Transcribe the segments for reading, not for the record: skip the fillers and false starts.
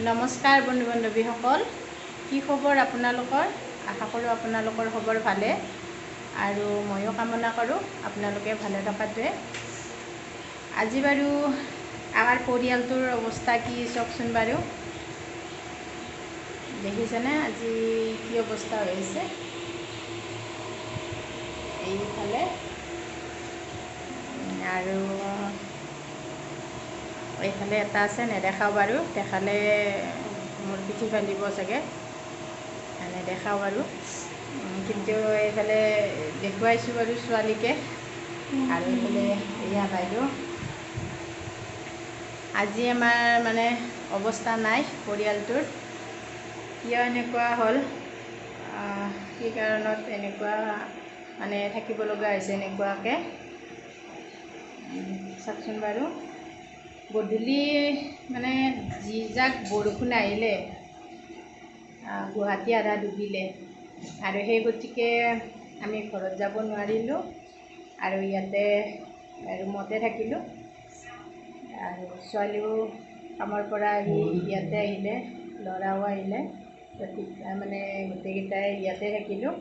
নমস্কাৰ বন্ধু বান্ধৱীসকল, কি খবৰ আপোনালোকৰ? আশা কৰোঁ আপোনালোকৰ খবৰ ভালে আৰু ময়ো কামনা কৰোঁ আপোনালোকে ভালে থকাটোৱে। আজি বাৰু আমাৰ পৰিয়ালটোৰ অৱস্থা কি চাওকচোন বাৰু। দেখিছেনে আজি কি অৱস্থা হৈ আছে? এইফালে আৰু এইফালে এটা আছে, নেদেখাওঁ বাৰু, দেখালে মোৰ পিঠি ফালিব চাগে, নেদেখাওঁ বাৰু। কিন্তু এইফালে দেখুৱাইছোঁ বাৰু ছোৱালীকে। আৰু এইফালে এয়া বাইদেউ। আজি আমাৰ মানে অৱস্থা নাই পৰিয়ালটোৰ। কিয় এনেকুৱা হ'ল, কি কাৰণত এনেকুৱা মানে থাকিব লগা হৈছে এনেকুৱাকৈ চাওকচোন বাৰু। গধূলি মানে যিজাক বৰষুণ আহিলে, গুৱাহাটী আধা ডুবিলে আৰু সেই গতিকে আমি ঘৰত যাব নোৱাৰিলোঁ আৰু ইয়াতে ৰুমতে থাকিলোঁ। আৰু ছোৱালীও কামৰ পৰা আহি ইয়াতে আহিলে, ল'ৰাও আহিলে, মানে গোটেইকেইটাই ইয়াতে থাকিলোঁ।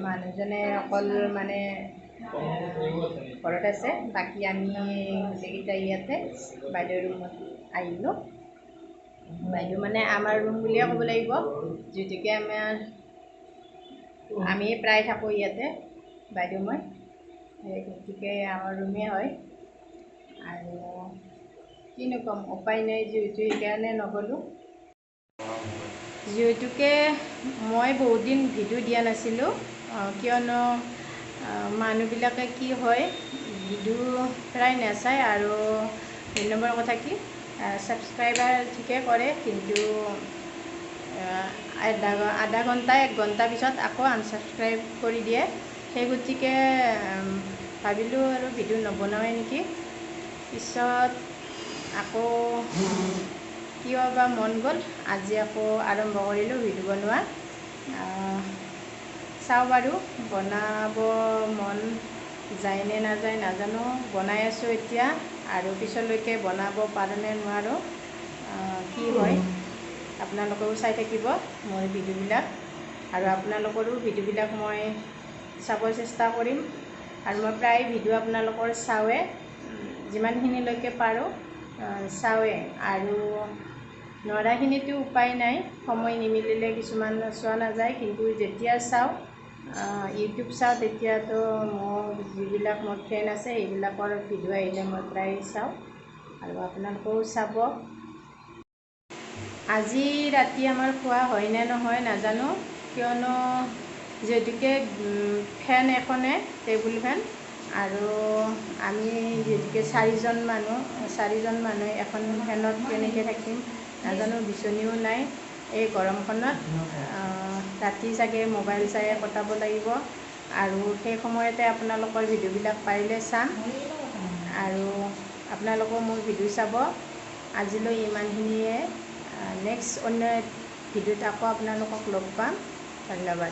মানুহজনে অকল মানে ঘৰত আছে, বাকী আমি গোটেইকেইটাই ইয়াতে বাইদেউৰ ৰুমত আহিলোঁ। বাইদেউ মানে আমাৰ ৰুম বুলিয়ে ক'ব লাগিব, যিহেতুকে আমি প্ৰায় থাকোঁ ইয়াতে, বাইদেউ মই, সেই গতিকে আমাৰ ৰুমেই হয়। আৰু কিনো ক'ম, উপায় নাই যিহেতু সেইকাৰণে নগ'লোঁ। যিহেতুকে মই বহুত দিন ভিডিঅ' দিয়া নাছিলোঁ, কিয়নো মানুহবিলাকে কি হয় ভিডিঅ' প্ৰায় নাচায় আৰু 2 নম্বৰ কথা কি, ছাবস্ক্ৰাইবাৰ ঠিকে কৰে, কিন্তু আধা ঘণ্টা 1 ঘণ্টা পিছত আকৌ আনছাবস্ক্ৰাইব কৰি দিয়ে। সেই গতিকে ভাবিলোঁ আৰু ভিডিঅ' নবনাওঁৱে নেকি। পিছত আকৌ কিয় বা মন গ'ল, আজি আকৌ আৰম্ভ কৰিলোঁ ভিডিঅ' বনোৱা। চাওঁ বাৰু বনাব মন যায় নে নাযায় নাজানো। বনাই আছোঁ এতিয়া আৰু পিছলৈকে বনাব পাৰোঁ নে নোৱাৰোঁ, কি হয়। আপোনালোকেও চাই থাকিব মোৰ ভিডিঅ'বিলাক আৰু আপোনালোকৰো ভিডিঅ'বিলাক মই চাব চেষ্টা কৰিম। আৰু মই প্ৰায় ভিডিঅ' আপোনালোকৰ চাওঁৱে, যিমানখিনিলৈকে পাৰোঁ চাওঁৱে। আৰু নোৱাৰাখিনিতো উপায় নাই, সময় নিমিলিলে কিছুমান চোৱা নাযায়, কিন্তু যেতিয়া চাওঁ ইউটিউব চাওঁ তেতিয়াতো মোৰ যিবিলাক মোৰ ফ্ৰেণ্ড আছে সেইবিলাকৰ ভিডিঅ' আহিলে মই প্ৰায় চাওঁ আৰু আপোনালোকেও চাব। আজি ৰাতি আমাৰ খোৱা হয় নে নহয় নাজানো, কিয়নো যিহেতুকে ফেন এখনে, টেবুল ফেন, আৰু আমি যিহেতুকে 4জন মানুহ এখন ফেনত কেনেকৈ থাকিম নাজানো, বিচনীও নাই এই গৰমখনত। ৰাতি চাগে মোবাইল চাই কটাব লাগিব আৰু সেই সময়তে আপোনালোকৰ ভিডিঅ'বিলাক পাৰিলে চাম আৰু আপোনালোকেও মোৰ ভিডিঅ' চাব। আজিলৈ ইমানখিনিয়ে। নেক্সট অন্য ভিডিঅ'ত আকৌ আপোনালোকক লগ পাম। ধন্যবাদ।